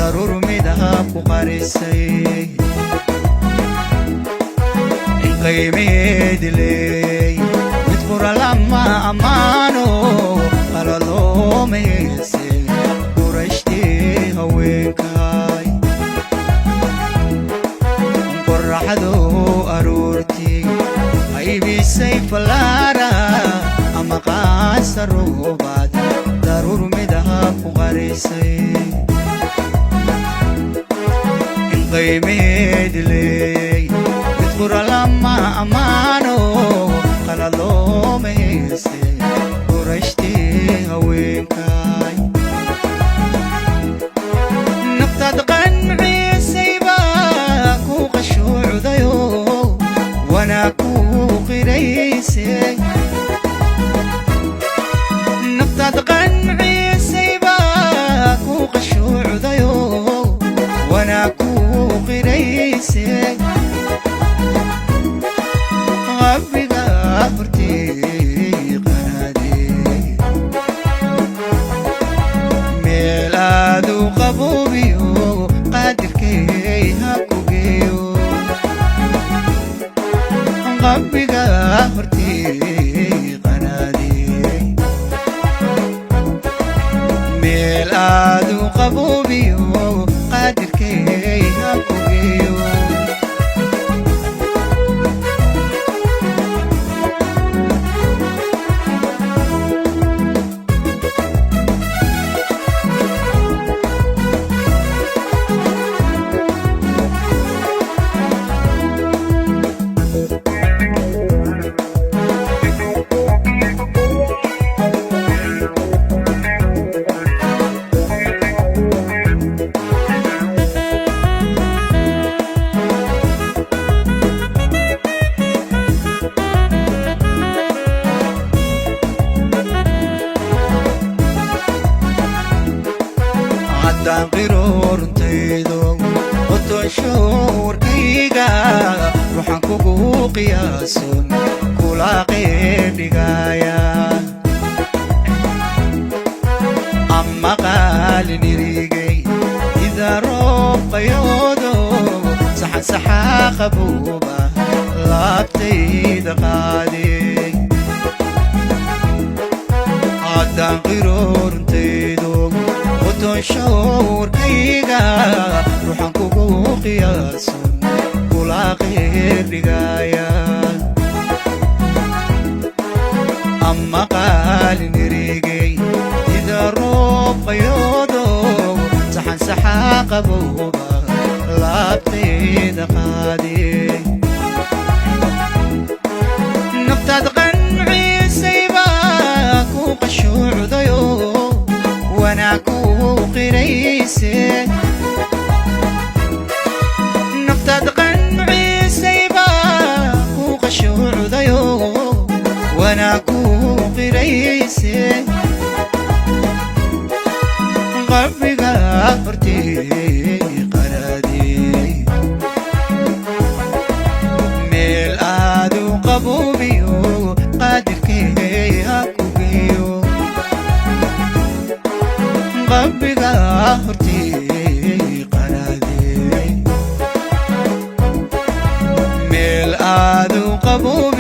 daruur midab ku qarisay qiimeed leey mid qura lama amaano qalalo meese qurashti haweenkay qorraxdo aroorti ay bisay falara ama qaasaroobaad daruur midab ku qarisay qiimeed leey mid qura lama amaano qalalo meese qurashti haweenkay naftaad qanciyay baa ku qashuucdayo wana ku qiraysay naftaad qanciyay baa ku qashuucdayo wana ku qiraysay rabbiga furti qanadi meeladu qabubiyo qadirkay ha ku geeyo rabbiga furti qanadi meeladu qabubiyo qadirkay ha ku geeyo قرور تيدو وتشور كيغا روحان كوكو قياسون كولا قيب لغايا أما قال نريقي إذا روب قيودو سحن سحا قبوبة لابتي دقادي عدان قرور تيدو وتشور كيغا روحان كوكو قياسون كولا قيب لغايا أما قال نريقي إذا روب قيودو سحن سحا قبوبة لابتي دقادي نفتاد قنعي سيباكو قشوع ضيو وانا كو قريسي نفتاد قنعي سيباكو قشوع ضيو وانا كو قريسي قلبي غفرتي قرادي ميل آدو قبوبيو قادر كي هاكو بيو قلبي غفرتي قرادي ميل آدو قبوبيو